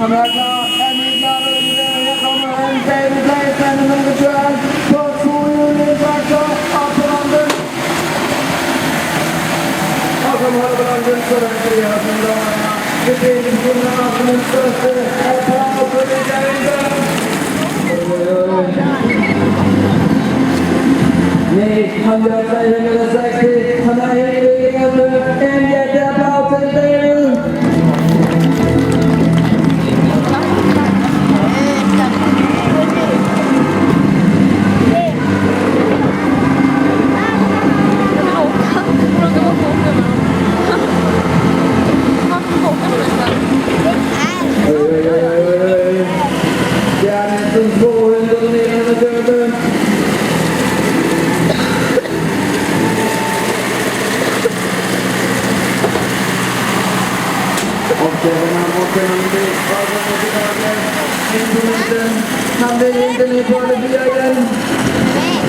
Amerika en iddialı lideri yakalanan David Layton'un gücüen Koçuyun izakta Abdülhamd'ın Abdülhamd'ın sonraki yazında olaya Gidin bundan aklının sırası Abdülhamd'ın liderinde Ne hamdiyatlarıyla gelesek Hanayı geldi En yerde Abdülhamd'ın Sampai ini boleh biayain.